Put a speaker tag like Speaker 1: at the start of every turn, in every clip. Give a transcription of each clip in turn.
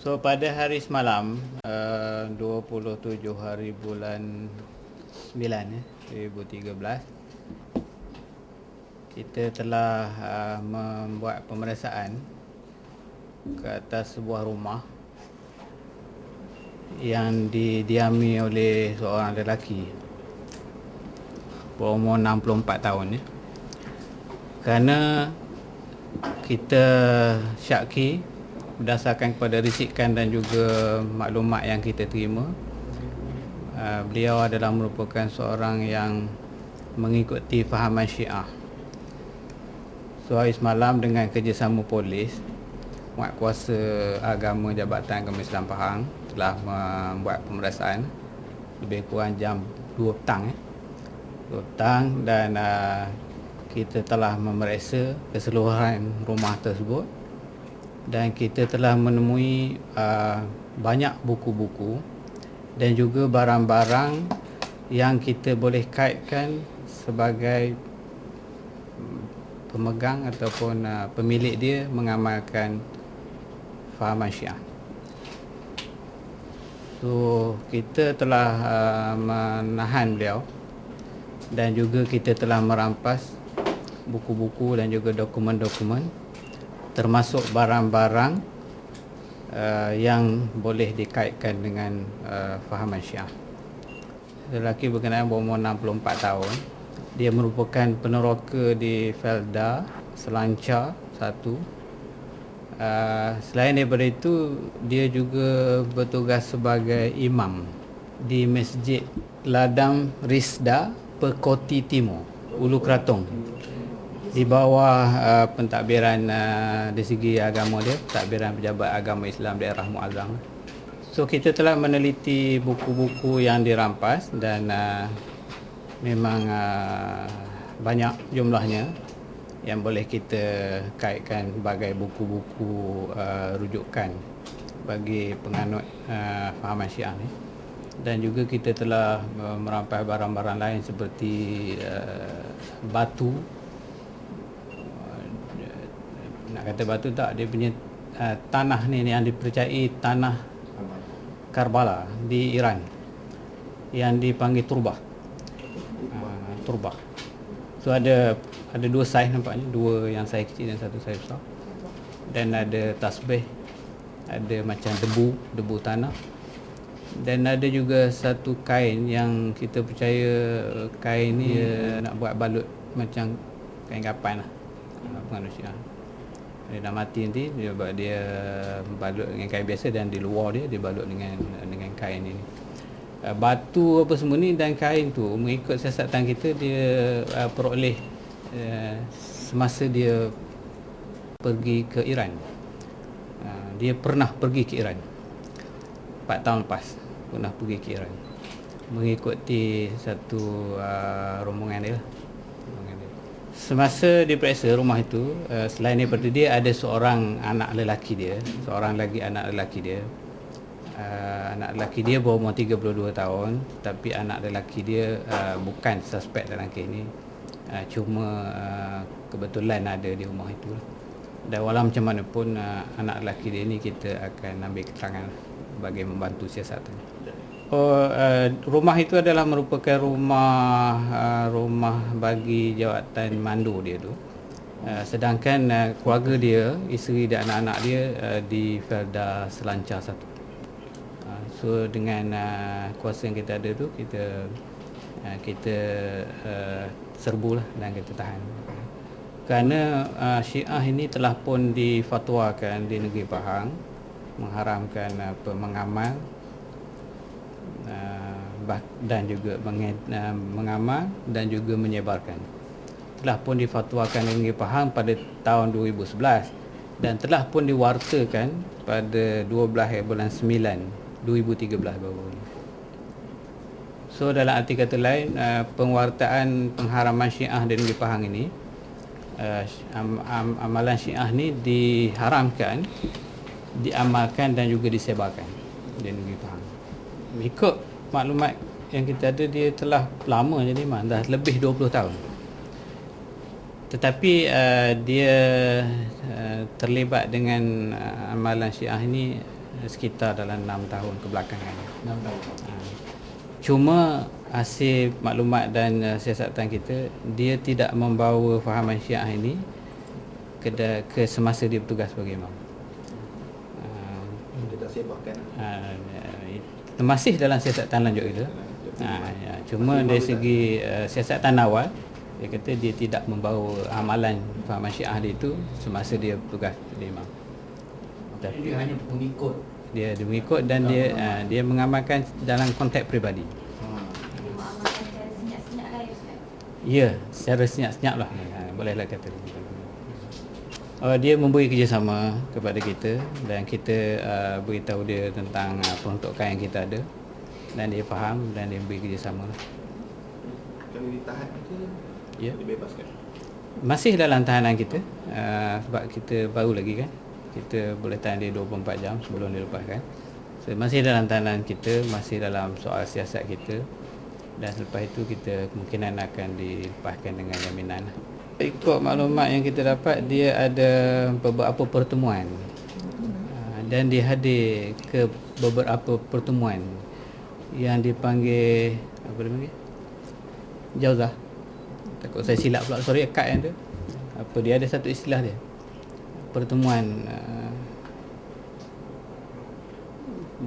Speaker 1: So pada hari semalam 27 hari bulan 9 2013, kita telah membuat pemeriksaan ke atas sebuah rumah yang didiami oleh seorang lelaki berumur 64 tahun Kerana kita syaki berdasarkan kepada risikan dan juga maklumat yang kita terima, beliau adalah merupakan seorang yang mengikuti fahaman Syiah. So hari semalam dengan kerjasama polis, Penguatkuasa Agama Jabatan Agama Islam Pahang telah membuat pemeriksaan lebih kurang jam 2 petang dan kita telah memeriksa keseluruhan rumah tersebut dan kita telah menemui banyak buku-buku dan juga barang-barang yang kita boleh kaitkan sebagai pemegang ataupun pemilik dia mengamalkan fahaman Syiah. So kita telah menahan beliau dan juga kita telah merampas buku-buku dan juga dokumen-dokumen termasuk barang-barang yang boleh dikaitkan dengan fahaman Syiah. Lelaki berkenaan berumur 64 tahun. Dia merupakan peneroka di Felda Selancar 1. Selain daripada itu, dia juga bertugas sebagai imam di Masjid Ladang Risda, Perkoti Timur, Ulu Kratung, di bawah pentadbiran dari segi agama dia, pentadbiran Pejabat Agama Islam Daerah Muazzam. So kita telah meneliti buku-buku yang dirampas dan memang banyak jumlahnya yang boleh kita kaitkan sebagai buku-buku rujukan bagi penganut fahaman Syiah ni. Dan juga kita telah merampas barang-barang lain seperti batu, nak kata batu tak, dia punya tanah ni yang dipercayai tanah Karbala di Iran yang dipanggil turbah. So ada dua saiz nampaknya, dua yang saiz kecil dan satu saiz besar. Dan ada tasbih, ada macam debu tanah. Dan ada juga satu kain yang kita percaya kain ni nak buat balut macam kain kapan lah, penganut Syiah. Dia dah mati nanti dia balut dengan kain biasa dan di luar dia balut dengan kain ini. Batu apa semua ni dan kain tu mengikut siasatan kita dia peroleh semasa dia pergi ke Iran. Dia pernah pergi ke Iran 4 tahun lepas, pernah pergi ke Iran mengikuti satu rombongan dia. Semasa diperiksa rumah itu, selain daripada dia ada seorang anak lelaki dia, seorang lagi anak lelaki dia. Anak lelaki dia berumur 32 tahun, tapi anak lelaki dia bukan suspek dalam kes ni. Cuma kebetulan ada di rumah itu. Dan walau macam mana pun anak lelaki dia ni kita akan ambil keterangan bagi membantu siasatan. Rumah itu adalah merupakan rumah bagi jawatan mandu dia tu. Sedangkan keluarga dia, isteri dan anak-anak dia di Felda Selancar 1. So dengan kuasa yang kita ada tu, kita serbulah dan kita tahan. Kerana Syiah ini telah pun difatwakan di negeri Pahang mengharamkan mengamal dan juga mengamal dan juga menyebarkan. Telah pun difatwakan di negeri Pahang pada tahun 2011 dan telah pun diwartakan pada 12 bulan 9 2013 baru ni. So dalam arti kata lain, penguartaan pengharaman Syiah di negeri Pahang ini, amalan Syiah ni diharamkan, diamalkan dan juga disebarkan di negeri Pahang. Ikut maklumat yang kita ada, dia telah lama jadi imam, dah lebih 20 tahun. Tetapi dia terlibat dengan amalan Syiah ini sekitar dalam 6 tahun kebelakangan.
Speaker 2: 6 tahun.
Speaker 1: Cuma hasil maklumat dan siasatan kita, dia tidak membawa fahaman Syiah ini ke semasa dia bertugas sebagai imam.
Speaker 2: Dia tak sebabkan.
Speaker 1: Masih dalam siasatan lanjut kita. Cuma dari segi siasatan awal, dia kata dia tidak membawa amalan fahaman Syiah dia itu semasa dia bertugas jadi imam.
Speaker 2: Tapi dia hanya pengikut.
Speaker 1: Dia mengikut dan dia mengamalkan dalam konteks peribadi.
Speaker 3: Dia mengamalkan secara senyap-senyap lah Ustaz.
Speaker 1: Ya, secara senyap-senyap lah. Bolehlah kata. Dia memberi kerjasama kepada kita dan kita beritahu dia tentang peruntukan yang kita ada dan dia faham dan dia beri kerjasama lah.
Speaker 2: Kalau ditahan ke,
Speaker 1: Ya.
Speaker 2: dibebaskan?
Speaker 1: Masih dalam tahanan kita sebab kita baru lagi kan. Kita boleh tahan dia 24 jam sebelum dilepaskan. So, masih dalam tahanan kita, masih dalam soal siasat kita dan selepas itu kita kemungkinan akan dilepaskan dengan jaminan lah. Ikut maklumat yang kita dapat, dia ada beberapa pertemuan dan dia hadir ke beberapa pertemuan yang dipanggil apa dia panggil? Jauzah. Takut saya silap pula, sorry, kad yang tu. Dia ada satu istilah dia. Pertemuan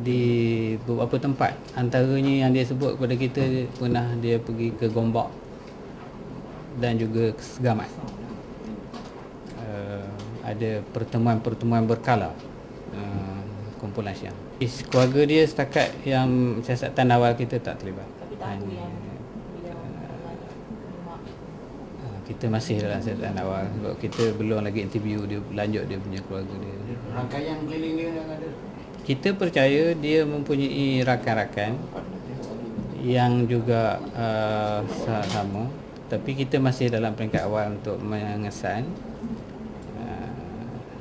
Speaker 1: di beberapa tempat, antaranya yang dia sebut kepada kita, pernah dia pergi ke Gombak dan juga ke Segamat. Ada pertemuan-pertemuan berkala kumpulan Syiah. Keluarga dia setakat yang siasatan awal kita tak terlibat.
Speaker 3: Tapi tak tahu yang bila mak.
Speaker 1: Kita masih dalam siasatan awal sebab kita belum lagi interview dia lanjut dia punya keluarga dia.
Speaker 2: Rangkaian keliling dia yang ada.
Speaker 1: Kita percaya dia mempunyai rakan-rakan yang juga sama, tapi kita masih dalam peringkat awal untuk mengesan.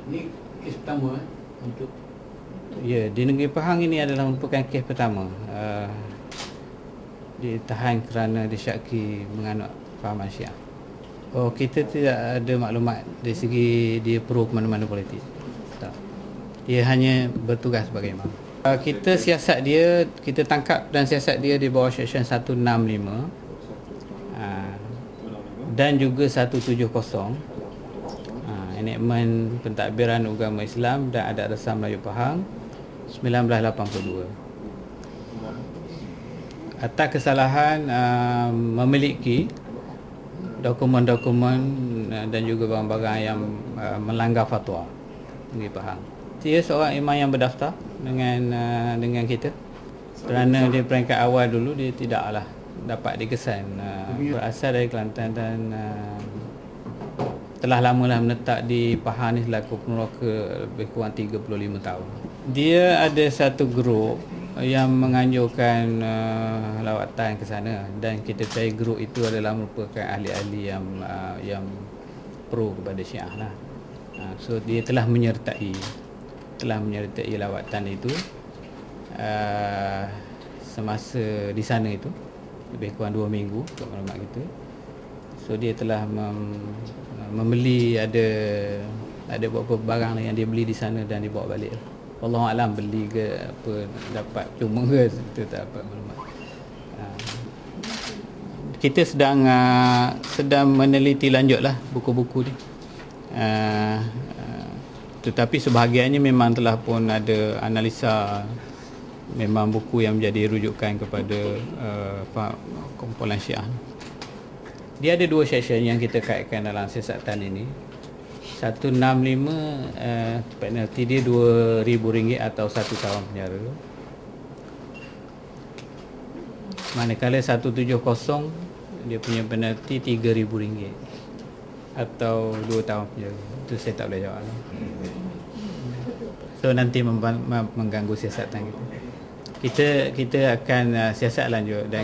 Speaker 2: Ini kes pertama untuk
Speaker 1: Ya, di negeri Pahang ini adalah merupakan kes pertama ditahan kerana disyaki menganut fahaman Syiah. Kita tidak ada maklumat dari segi dia pro ke mana-mana politik. Tak. Dia hanya bertugas sebagai imam. Kita siasat dia, kita tangkap dan siasat dia di bawah Seksyen 165 dan juga 170, enakmen pentadbiran agama Islam dan adat resam Melayu Pahang 1982. Atas kesalahan memiliki dokumen-dokumen dan juga barang-barang yang melanggar fatwa negeri Pahang. Dia seorang imam yang berdaftar dengan kita. Kerana dia peringkat awal dulu, dia tidaklah dapat dikesan. Berasal dari Kelantan dan telah lamalah menetap di Pahang ni selaku peneroka lebih kurang 35 tahun. Dia ada satu grup yang menganjurkan lawatan ke sana dan kita percaya grup itu adalah merupakan ahli-ahli yang pro kepada Syiah lah. So dia telah menyertai lawatan itu semasa di sana itu lebih kurang 2 minggu untuk maklumat kita. So dia telah membeli ada beberapa barang yang dia beli di sana dan dibawa balik. Wallahu alam beli ke apa, dapat cuma ke, kita tak dapat maklumat. Kita sedang meneliti lanjutlah buku-buku ni. Tetapi sebahagiannya memang telah pun ada analisa, memang buku yang menjadi rujukan kepada kumpulan Syiah. Dia ada 2 seksyen yang kita kaitkan dalam siasatan ini. 165 penalti dia RM2,000 atau 1 tahun penjara. Manakala 170 dia punya penalti RM3,000 atau 2 tahun penjara. Itu saya tak boleh jawab. So nanti mengganggu siasatan kita. Kita akan siasat lanjut dan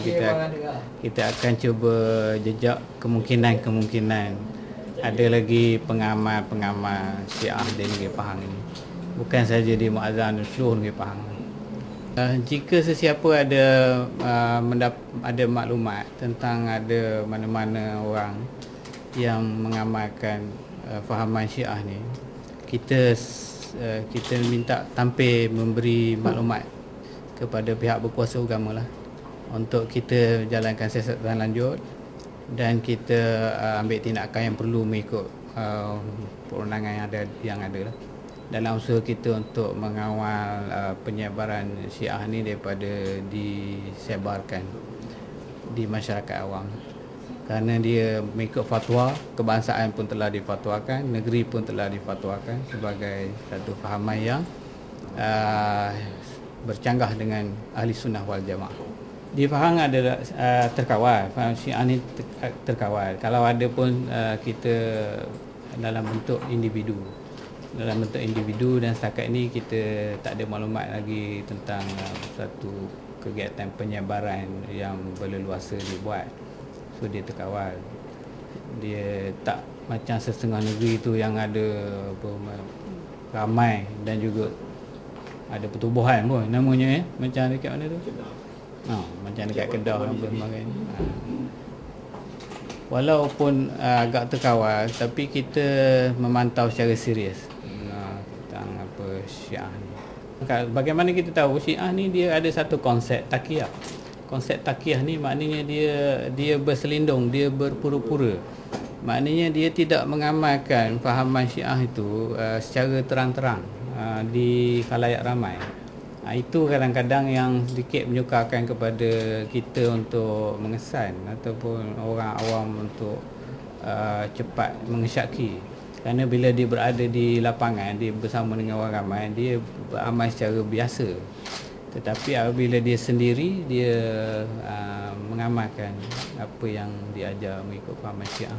Speaker 1: kita akan cuba jejak kemungkinan ada lagi pengamal Syiah di negeri Pahang ini, bukan saja di Muazzam, seluruh negeri Pahang. Jika sesiapa ada maklumat tentang ada mana-mana orang yang mengamalkan fahaman Syiah ni, kita kita minta tampil memberi maklumat kepada pihak berkuasa agama lah untuk kita jalankan siasatan lanjut dan kita ambil tindakan yang perlu mengikut perundangan yang ada lah, dalam usaha kita untuk mengawal penyebaran Syiah ni daripada disebarkan di masyarakat awam. Kerana dia mengikut fatwa, kebangsaan pun telah difatwakan, negeri pun telah difatwakan sebagai satu fahaman yang bercanggah dengan ahli sunnah wal jamaah. Di Pahang adalah terkawal, faham Syiah ni terkawal. Kalau ada pun kita dalam bentuk individu. Dan setakat ini kita tak ada maklumat lagi tentang satu kegiatan penyebaran yang berleluasa dibuat. So dia terkawal. Dia tak macam setengah negeri tu yang ada ramai dan juga ada pertubuhan pun namanya macam dekat mana tu? Macam dekat Kedah dan sebagainya. Walaupun agak terkawal, tapi kita memantau secara serius tentang apa Syiah ni. Bagaimana kita tahu Syiah ni dia ada satu konsep taqiyah. Konsep taqiyah ni maknanya dia berselindung, dia berpura-pura. Maknanya dia tidak mengamalkan fahaman Syiah itu secara terang-terang di khalayak ramai. Itu kadang-kadang yang sedikit menyukarkan kepada kita untuk mengesan ataupun orang awam untuk cepat mengesyaki. Kerana bila dia berada di lapangan, dia bersama dengan orang ramai, dia beramal secara biasa. Tetapi apabila dia sendiri, dia mengamalkan apa yang diajar mengikut fahaman Syiah.